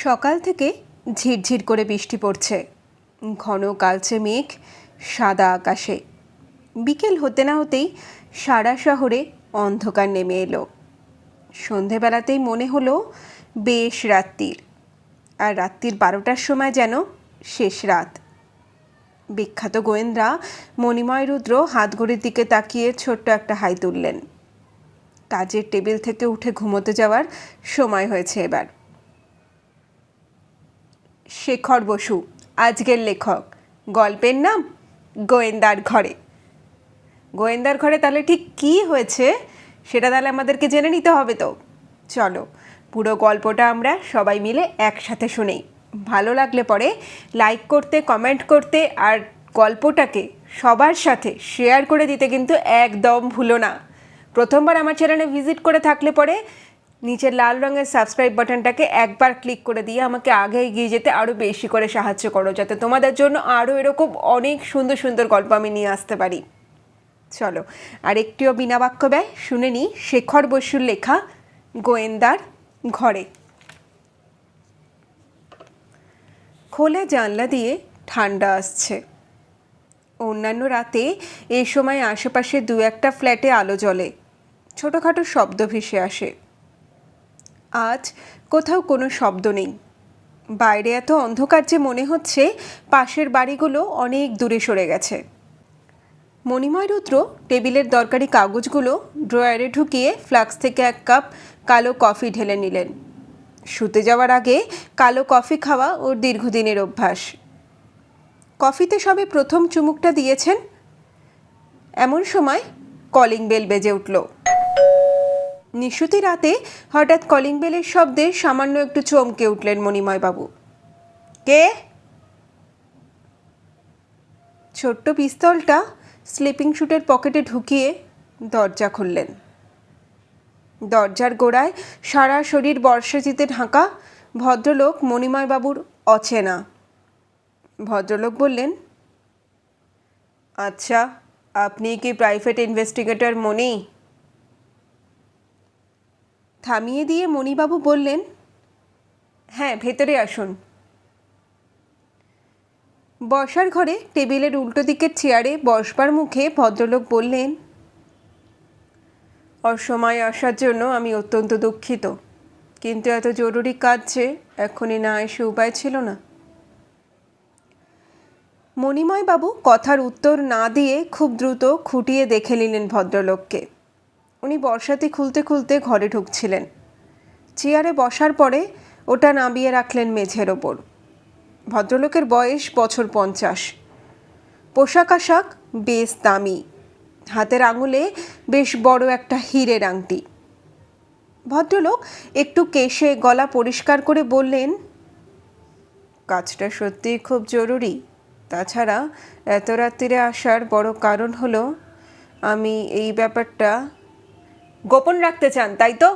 সকাল থেকে ঝিরঝির করে বৃষ্টি পড়ছে। ঘন কালচে মেঘ সাদা আকাশে। বিকেল হতে না হতেই সারা শহরে অন্ধকার নেমে এলো। সন্ধেবেলাতেই মনে হলো বেশ রাত্রির, আর রাত্রির 12টার সময় যেন শেষ রাত। বিখ্যাত গোয়েন্দা মণিময় রুদ্র হাতঘড়ির দিকে তাকিয়ে ছোট্ট একটা হাই তুললেন। কাজের টেবিল থেকে উঠে ঘুমোতে যাওয়ার সময় হয়েছে এবার। শেখর বসু আজকের লেখক, গল্পের নাম গোয়েন্দার ঘরে। গোয়েন্দার ঘরে তাহলে ঠিক কী হয়েছে সেটা তাহলে আমাদেরকে জেনে নিতে হবে। তো চলো পুরো গল্পটা আমরা সবাই মিলে একসাথে শুনি। ভালো লাগলে পরে লাইক করতে, কমেন্ট করতে আর গল্পটাকে সবার সাথে শেয়ার করে দিতে কিন্তু একদম ভুলো না। প্রথমবার আমার চ্যানেলে ভিজিট করে থাকলে পরে নিচের লাল রঙের সাবস্ক্রাইব বাটনটাকে একবার ক্লিক করে দিয়ে আমাকে আগে এগিয়ে যেতে আরও বেশি করে সাহায্য করো, যাতে তোমাদের জন্য আরও এরকম অনেক সুন্দর সুন্দর গল্প আমি নিয়ে আসতে পারি। চলো আর একটিও বিনা বাক্য ব্যয় শুনে নিই শেখর বসুর লেখা গোয়েন্দার ঘরে। খোলা জানলা দিয়ে ঠান্ডা আসছে। অন্যান্য রাতে এই সময় আশেপাশে দু একটা ফ্ল্যাটে আলো জ্বলে, ছোটোখাটো শব্দ ভেসে আসে। আজ কোথাও কোনো শব্দ নেই। বাইরে এত অন্ধকার যে মনে হচ্ছে পাশের বাড়িগুলো অনেক দূরে সরে গেছে। মণিময় রুদ্র টেবিলের দরকারি কাগজগুলো ড্রয়ারে ঢুকিয়ে ফ্লাক্স থেকে এক কাপ কালো কফি ঢেলে নিলেন। শুতে যাওয়ার আগে কালো কফি খাওয়া ওর দীর্ঘদিনের অভ্যাস। কফিতে সবে প্রথম চুমুকটা দিয়েছেন, এমন সময় কলিং বেল বেজে উঠল। নিশুতি রাতে হঠাৎ কলিং বেলের শব্দে সামান্য একটু চমকে উঠলেন মণিময়বাবু। কে? ছোট্ট পিস্তলটা স্লিপিং স্যুটের পকেটে ঢুকিয়ে দরজা খুললেন। দরজার গোড়ায় সারা শরীর বর্ষাজিতে ঢাকা ভদ্রলোক মণিময়বাবুর অচেনা। ভদ্রলোক বললেন, আচ্ছা, আপনি কি প্রাইভেট ইনভেস্টিগেটর মণি? থামিয়ে দিয়ে মণিবাবু বললেন, হ্যাঁ, ভেতরে আসুন। বসার ঘরে টেবিলের উল্টো দিকের চেয়ারে বসবার মুখে ভদ্রলোক বললেন, অসময়ে আসার জন্য আমি অত্যন্ত দুঃখিত, কিন্তু এত জরুরি কাজ যে এখনই না এসে উপায় ছিল না। মণিময়বাবু কথার উত্তর না দিয়ে খুব দ্রুত খুঁটিয়ে দেখে নিলেন ভদ্রলোককে। উনি বর্ষাতি খুলতে খুলতে ঘরে ঢুকছিলেন। চেয়ারে বসার পরে ওটা নামিয়ে রাখলেন মেঝের ওপর। ভদ্রলোকের বয়স বছর 50। পোশাক আশাক বেশ দামি, হাতের আঙুলে বেশ বড় একটা হীরের আংটি। ভদ্রলোক একটু কেশে গলা পরিষ্কার করে বললেন, কাজটা সত্যিই খুব জরুরি। তাছাড়া এত রাত্রিরে আসার বড় কারণ হলো আমি এই ব্যাপারটা গোপন রাখতে চান, তাই তো?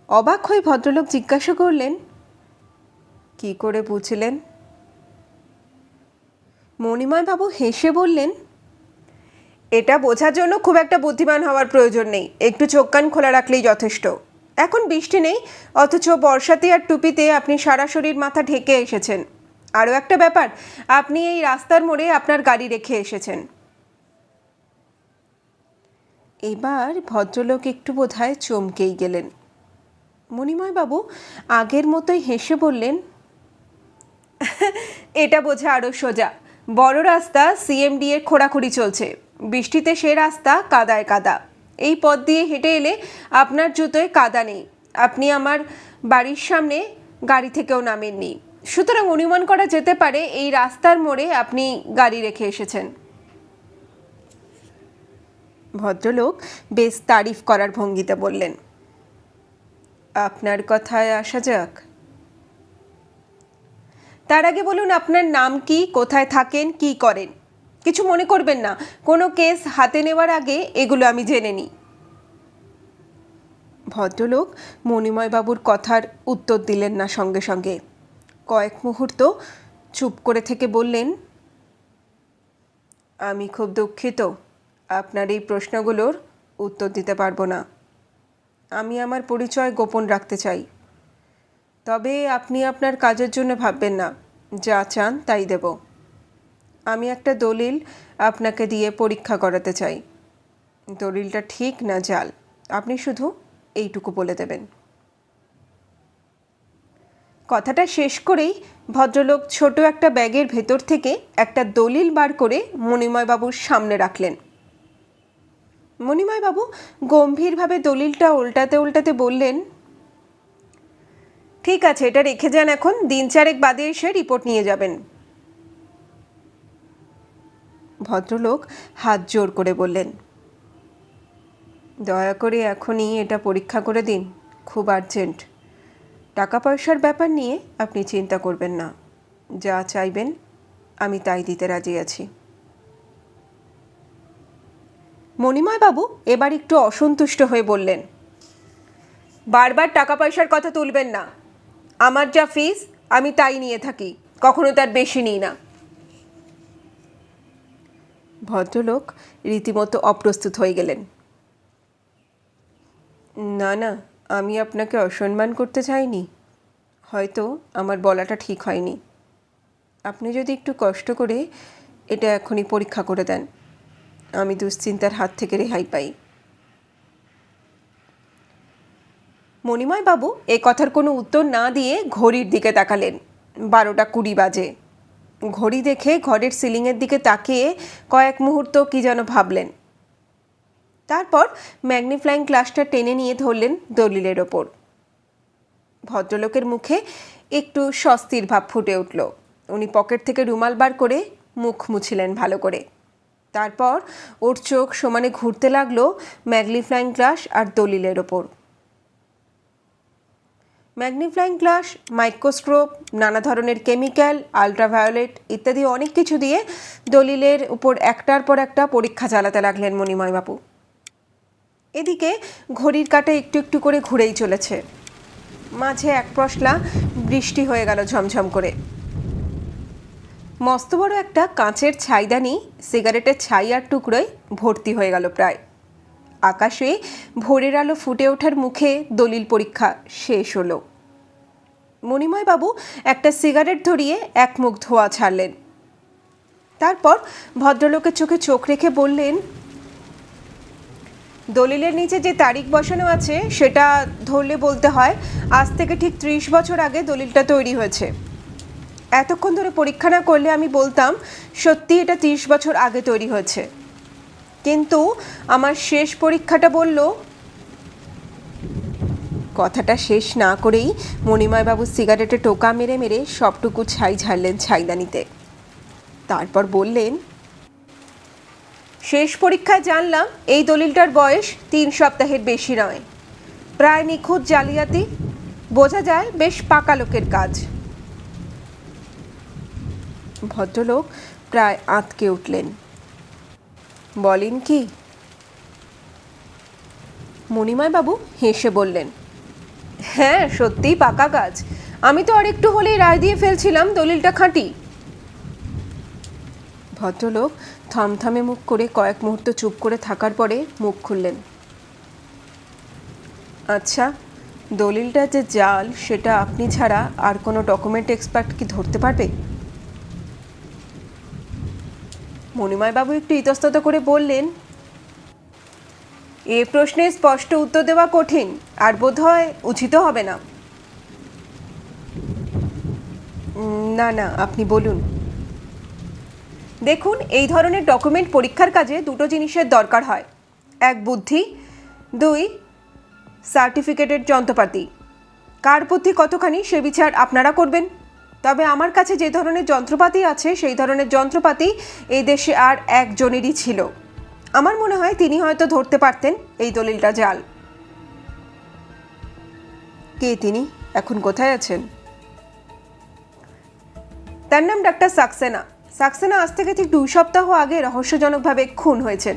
অবাক হয়ে ভদ্রলোক জিজ্ঞাসা করলেন, কি করে বুঝলেন? মণিময়বাবু হেসে বললেন, এটা বোঝার জন্য খুব একটা বুদ্ধিমান হওয়ার প্রয়োজন নেই, একটু চোখ কান খোলা রাখলেই যথেষ্ট। এখন বৃষ্টি নেই, অথচ বর্ষাতে আর টুপিতে আপনি সারা শরীর মাথা ঢেকে এসেছেন। আরও একটা ব্যাপার, আপনি এই রাস্তার মোড়ে আপনার গাড়ি রেখে এসেছেন। এবার ভদ্রলোক একটু বোধহয় চমকেই গেলেন। মণিময়বাবু আগের মতোই হেসে বললেন, এটা বোঝা আরও সোজা। বড় রাস্তা সিএমডি এর খোঁড়াখুড়ি চলছে, বৃষ্টিতে সে রাস্তা কাদায় কাদা। এই পথ দিয়ে হেঁটে এলে আপনার জুতোয় কাদা নেই, আপনি আমার বাড়ির সামনে গাড়ি থেকেও নামেননি, সুতরাং অনুমান করা যেতে পারে এই রাস্তার মোড়ে আপনি গাড়ি রেখে এসেছেন। ভদ্রলোক বেশ তারিফ করার ভঙ্গিতে বললেন, আপনার কথায় আসা যাক। তার আগে বলুন, আপনার নাম কি, কোথায় থাকেন, কি করেন? কিছু মনে করবেন না, কোনো কেস হাতে নেওয়ার আগে এগুলো আমি জেনে নিই। ভদ্রলোক মণিময়বাবুর কথার উত্তর দিলেন না সঙ্গে সঙ্গে। কয়েক মুহূর্ত চুপ করে থেকে বললেন, আমি খুব দুঃখিত, আপনার এই প্রশ্নগুলোর উত্তর দিতে পারবো না। আমি আমার পরিচয় গোপন রাখতে চাই। তবে আপনি আপনার কাজের জন্য ভাববেন না, যা চান তাই দেব। আমি একটা দলিল আপনাকে দিয়ে পরীক্ষা করাতে চাই। দলিলটা ঠিক না জাল, আপনি শুধু এইটুকু বলে দেবেন। কথাটা শেষ করেই ভদ্রলোক ছোট একটা ব্যাগের ভেতর থেকে একটা দলিল বার করে মণিময়বাবুর সামনে রাখলেন। মণিময়বাবু গম্ভীরভাবে দলিলটা উল্টাতে উল্টাতে বললেন, ঠিক আছে, এটা রেখে যান, এখন দিন চারেক বাদে এসে রিপোর্ট নিয়ে যাবেন। ভদ্রলোক হাত জোর করে বললেন, দয়া করে এখনই এটা পরীক্ষা করে দিন, খুব আর্জেন্ট। টাকা পয়সার ব্যাপার নিয়ে আপনি চিন্তা করবেন না, যা চাইবেন আমি তাই দিতে রাজি আছি। মণিময়বাবু এবার একটু অসন্তুষ্ট হয়ে বললেন, বারবার টাকা পয়সার কথা তুলবেন না। আমার যা ফিস আমি তাই নিয়ে থাকি, কখনো তার বেশি নিই না। ভদ্রলোক রীতিমতো অপ্রস্তুত হয়ে গেলেন। না না, আমি আপনাকে অসম্মান করতে চাইনি, হয়তো আমার বলাটা ঠিক হয়নি। আপনি যদি একটু কষ্ট করে এটা এখনই পরীক্ষা করে দেন, আমি দুশ্চিন্তার হাত থেকে রেহাই পাই। মণিময়বাবু এ কথার কোনো উত্তর না দিয়ে ঘড়ির দিকে তাকালেন। 12:20 বাজে। ঘড়ি দেখে ঘরের সিলিংয়ের দিকে তাকিয়ে কয়েক মুহূর্ত কি যেন ভাবলেন। তারপর ম্যাগনিফ্লাইং গ্লাসটা টেনে নিয়ে ধরলেন দলিলের ওপর। ভদ্রলোকের মুখে একটু স্বস্তির ভাব ফুটে উঠল। উনি পকেট থেকে রুমাল বার করে মুখ মুছিলেন ভালো করে। তারপর ওর চোখ সমানে ঘুরতে লাগলো ম্যাগনিফ্লাইং গ্লাস আর দলিলের ওপর। ম্যাগনিফ্লাইং গ্লাস, মাইক্রোস্কোপ, নানা ধরনের কেমিক্যাল, আল্ট্রাভায়োলেট ইত্যাদি অনেক কিছু দিয়ে দলিলের উপর একটার পর একটা পরীক্ষা চালাতে লাগলেন মণিময়বাবু। এদিকে ঘড়ির কাঁটা একটু একটু করে ঘুরেই চলেছে। মাঝে এক পশলা বৃষ্টি হয়ে গেল ঝমঝম করে। মস্ত বড় একটা কাঁচের ছাইদানি সিগারেটের ছাই আর টুকরোয় ভর্তি হয়ে গেল প্রায়। আকাশে ভোরের আলো ফুটে ওঠার মুখে দলিল পরীক্ষা শেষ হলো। মণিময়বাবু একটা সিগারেট ধরিয়ে এক মুখ ধোঁয়া ছাড়লেন। তারপর ভদ্রলোকের চোখে চোখ রেখে বললেন, দলিলের নিচে যে তারিখ বসানো আছে সেটা ধরলে বলতে হয় আজ থেকে ঠিক 30 বছর আগে দলিলটা তৈরি হয়েছে। এতক্ষণ ধরে পরীক্ষা না করলে আমি বলতাম সত্যি এটা 30 বছর আগে তৈরি হয়েছে, কিন্তু আমার শেষ পরীক্ষাটা বলল। কথাটা শেষ না করেই মণিময়বাবু সিগারেটে টোকা মেরে মেরে সবটুকু ছাই ঝাড়লেন ছাইদানিতে। তারপর বললেন, শেষ পরীক্ষায় জানলাম এই দলিলটার বয়স 3 সপ্তাহের বেশি নয়। প্রায় নিখুঁত জালিয়াতি, বোঝা যায় বেশ পাকা লোকের কাজ। ভদ্রলোক প্রায় আঁতকে উঠলেন। বলেন কি? মণিময়বাবু হেসে বললেন, হ্যাঁ সত্যিই পাকা কাজ। আমি তো আর একটু হলেই রায় দিয়ে ফেলছিলাম দলিলটা খাঁটি। ভদ্রলোক থমথমে মুখ করে কয়েক মুহূর্ত চুপ করে থাকার পরে মুখ খুললেন। আচ্ছা, দলিলটা যে জাল সেটা আপনি ছাড়া আর কোনো ডকুমেন্ট এক্সপার্ট কি ধরতে পারবে? মণিময়বাবু একটু ইতস্তত করে বললেন, এ প্রশ্নে স্পষ্ট উত্তর দেওয়া কঠিন আর বোধহয় উচিত হবে না। না না, আপনি বলুন। দেখুন, এই ধরনের ডকুমেন্ট পরীক্ষার কাজে দুটো জিনিসের দরকার হয়, এক বুদ্ধি, দুই সার্টিফিকেটের যন্ত্রপাতি। কার বুদ্ধি কতখানি সে বিচার আপনারা করবেন। তবে আমার কাছে যে ধরনের যন্ত্রপাতি আছে সেই ধরনের যন্ত্রপাতি এই দেশে আর একজনেরই ছিল। আমার মনে হয় তিনি হয়তো ধরতে পারতেন এই দলিলটা জাল। কে তিনি? এখন কোথায় আছেন? তার নাম ডাক্তার সাক্সেনা। সাক্সেনা আজ থেকে ঠিক 2 সপ্তাহ আগে রহস্যজনকভাবে খুন হয়েছেন।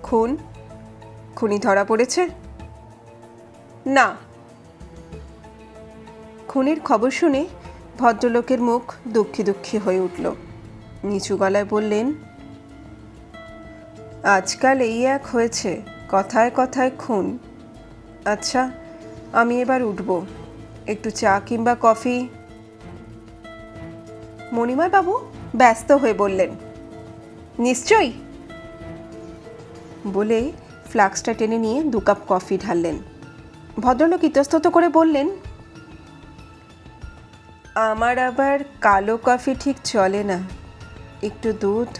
খুন? খুনি ধরা পড়েছে? না। খুনের খবর শুনে ভদ্রলোকের মুখ দুঃখী দুঃখী হয়ে উঠল। নিচু গলায় বললেন, আজকাল এই এক হয়েছে, কথায় কথায় খুন। আচ্ছা, আমি এবার উঠব, একটু চা কিংবা কফি। মণিময় বাবু ব্যস্ত হয়ে বললেন, নিশ্চয়ই, বলে ফ্লাক্সটা টেনে নিয়ে 2 কাপ কফি ঢাললেন। ভদ্রলোক ইতস্তত করে বললেন, আমার আবার কালো কফি ঠিক চলে না, একটু দুধ।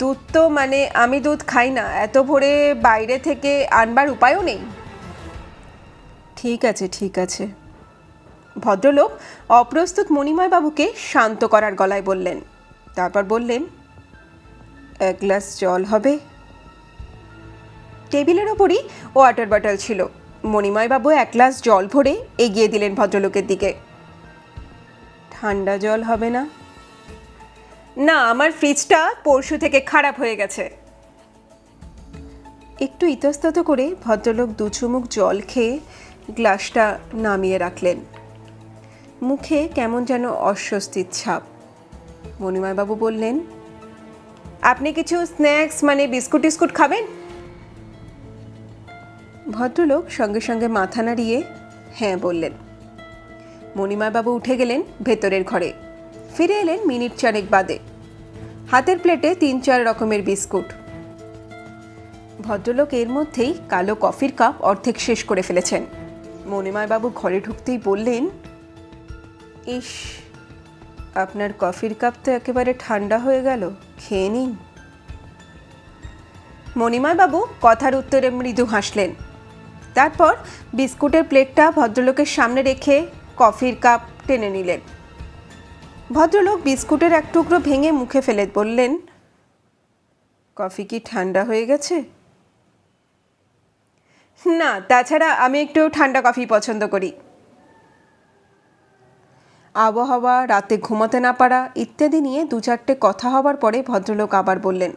দুধ তো মানে আমি দুধ খাই না, এত ভোরে বাইরে থেকে আনবার উপায়ও নেই। ঠিক আছে ঠিক আছে, ভদ্রলোক অপ্রস্তুত মণিময় বাবুকে শান্ত করার গলায় বললেন। তারপর বললেন, 1 গ্লাস জল হবে? টেবিলের ওপরই ওয়াটার বটল ছিল। মণিময় বাবু 1 গ্লাস জল ভরে এগিয়ে দিলেন ভদ্রলোকের দিকে। ঠান্ডা জল হবে না? না, আমার ফ্রিজটা পরশু থেকে খারাপ হয়ে গেছে। একটু ইতস্তত করে ভদ্রলোক 2 চুমুক জল খেয়ে গ্লাসটা নামিয়ে রাখলেন। মুখে কেমন যেন অস্বস্তির ছাপ। মণিময়বাবু বললেন, আপনি কিছু স্ন্যাক্স মানে বিস্কুট টিস্কুট খাবেন? ভদ্রলোক সঙ্গে সঙ্গে মাথা নাড়িয়ে হ্যাঁ বললেন। মণিময়বাবু উঠে গেলেন ভেতরের ঘরে। ফিরে এলেন মিনিট 4 বাদে। হাতের প্লেটে 3-4 রকমের বিস্কুট। ভদ্রলোক এর মধ্যেই কালো কফির কাপ অর্ধেক শেষ করে ফেলেছেন। মণিময়বাবু ঘরে ঢুকতেই বললেন, ইস, আপনার কফির কাপ তো একেবারে ঠান্ডা হয়ে গেল, খেয়ে নিন। মণিময়বাবু কথার উত্তরে মৃদু হাসলেন। তারপর বিস্কুটের প্লেটটা ভদ্রলোকের সামনে রেখে কফির কাপ টেনে নিলেন। ভদ্রলোক বিস্কুটের 1 টুকরো ভেঙে মুখে ফেলে বললেন, কফি কি ঠান্ডা হয়ে গেছে? না, তাছাড়া আমি একটু ঠান্ডা কফি পছন্দ করি। আবহাওয়া, রাতে ঘুমাতে না পারা ইত্যাদি নিয়ে 2-4টে কথা হবার পরে ভদ্রলোক আবার বললেন,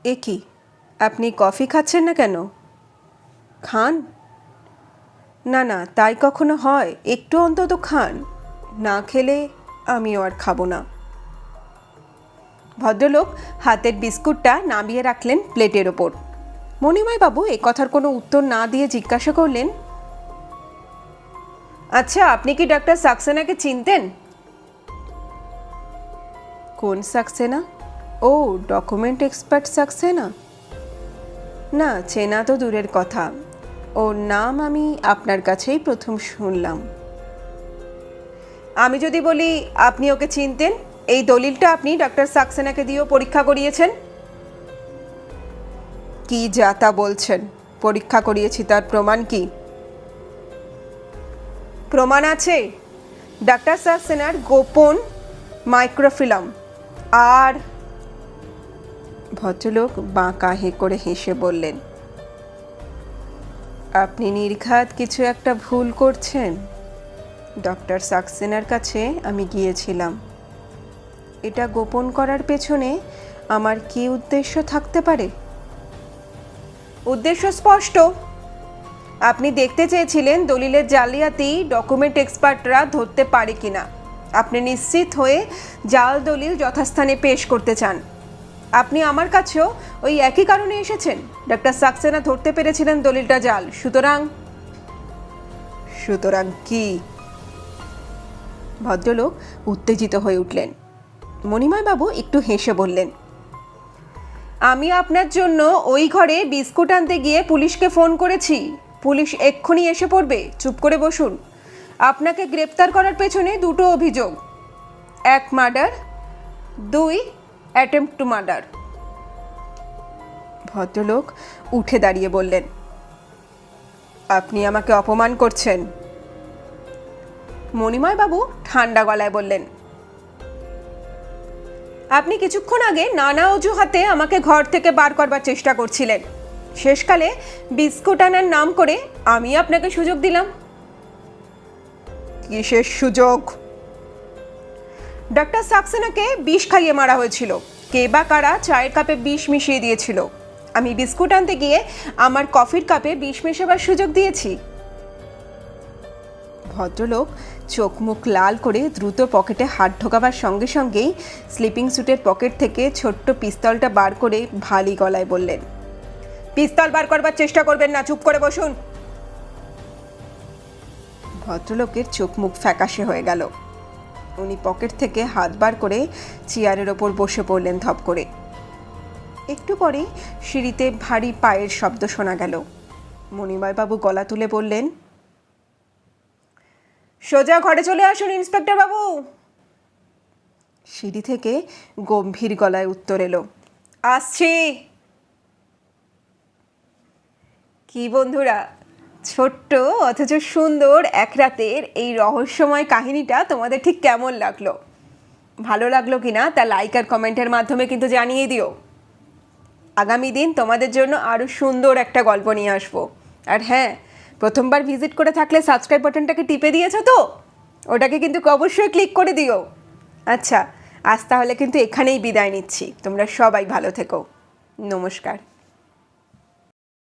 এ কি, আপনি কফি খাচ্ছেন না কেন? খান? না না, তাই কখনো হয়? একটু অন্তত খান, না খেলে আমিও আর খাবো না। ভদ্রলোক হাতের বিস্কুটটা নামিয়ে রাখলেন প্লেটের ওপর। মণিময়বাবু এ কথার কোনো উত্তর না দিয়ে জিজ্ঞাসা করলেন, আচ্ছা, আপনি কি ডক্টর সাক্সেনাকে চিনতেন? কোন সাক্সেনা? ও, ডকুমেন্ট এক্সপার্ট সাক্সেনা? না, চেনা তো দূরের কথা, ওর নাম আমি আপনার কাছেই প্রথম শুনলাম। আমি যদি বলি আপনি ওকে চিনতেন, এই দলিলটা আপনি ডক্টর সাক্সেনাকে দিয়েও পরীক্ষা করিয়েছেন? কি যা তা বলছেন? পরীক্ষা করিয়েছি, তার প্রমাণ কি? প্রমাণ আছে ডক্টর সাক্সেনার গোপন মাইক্রোফিল্ম। আর ভদ্রলোক বাঁকা করে হেসে বললেন, আপনি নির্ঘাত কিছু একটা ভুল করছেন। ডক্টর সাক্সেনার কাছে আমি গিয়েছিলাম। এটা গোপন করার পেছনে আমার কি উদ্দেশ্য থাকতে পারে? উদ্দেশ্য স্পষ্ট। আপনি দেখতে চেয়েছিলেন দলিলের জালিয়াতি ডকুমেন্ট এক্সপার্টরা ধরতে পারে কিনা। আপনি নিশ্চিত হয়ে জাল দলিল যথাস্থানে পেশ করতে চান। আপনি আমার কাছেও ওই একই কারণে এসেছেন। ডক্টর সাক্সেনা ধরতে পেরেছিলেন দলিলটা জাল। সুতরাং কি? ভদ্রলোক উত্তেজিত হয়ে উঠলেন। মণিময়বাবু একটু হেসে বললেন, আমি আপনার জন্য ওই ঘরে বিস্কুট আনতে গিয়ে পুলিশকে ফোন করেছি। পুলিশ এক্ষুনি এসে পড়বে, চুপ করে বসুন। আপনাকে গ্রেপ্তার করার পেছনে 2টো অভিযোগ, 1 মার্ডার, 2 অ্যাটেম্প্ট টু মার্ডার। ভদ্রলোক উঠে দাঁড়িয়ে বললেন, আপনি আমাকে অপমান করছেন। মণিময়বাবু ঠান্ডা গলায় বললেন, আপনি কিছুক্ষণ আগে নানা অজুহাতে আমাকে ঘর থেকে বার করবার চেষ্টা করছিলেন। শেষকালে বিস্কুট আনার নাম করে আমি আপনাকে সুযোগ দিলাম। কিসের সুযোগ? ডক্টর সাক্সেনাকে বিষ খাইয়ে মারা হয়েছিল। কে বা কারা চায়ের কাপে বিষ মিশিয়ে দিয়েছিল। আমি বিস্কুট আনতে গিয়ে আমার কফির কাপে বিষ মেশাবার সুযোগ দিয়েছি। ভদ্রলোক চোখ মুখ লাল করে দ্রুত পকেটে হাত ঢোকাবার সঙ্গে সঙ্গেই স্লিপিং স্যুটের পকেট থেকে ছোট্ট পিস্তলটা বার করে ভারী গলায় বললেন, পিস্তল বার করবার চেষ্টা করবেন না, চুপ করে বসুন। ভদ্রলোকের চোখ মুখ ফ্যাকাশে হয়ে গেল। উনি পকেট থেকে হাত বার করে চেয়ারের ওপর বসে পড়লেন ধপ করে। একটু পরেই সিঁড়িতে ভারী পায়ের শব্দ শোনা গেল। মণিময়বাবু গলা তুলে বললেন, সোজা ঘরে চলে আসুন ইন্সপেক্টর বাবু। সিঁড়ি থেকে গম্ভীর গলায় উত্তর এলো, আসছি। কি বন্ধুরা, ছোট্ট অথচ সুন্দর এক রাতের এই রহস্যময় কাহিনীটা তোমাদের ঠিক কেমন লাগলো? ভালো লাগলো কিনা তা লাইক আর কমেন্টের মাধ্যমে কিন্তু জানিয়ে দিও। আগামী দিন তোমাদের জন্য আরও সুন্দর একটা গল্প নিয়ে আসবো। আর হ্যাঁ, প্রথমবার ভিজিট করে থাকলে সাবস্ক্রাইব বাটনটাকে টিপে দিয়েছো তো, ওটাকে কিন্তু অবশ্যই ক্লিক করে দিও। আচ্ছা, আজ তাহলে কিন্তু এখানেই বিদায় নিচ্ছি। তোমরা সবাই ভালো থেকো। নমস্কার।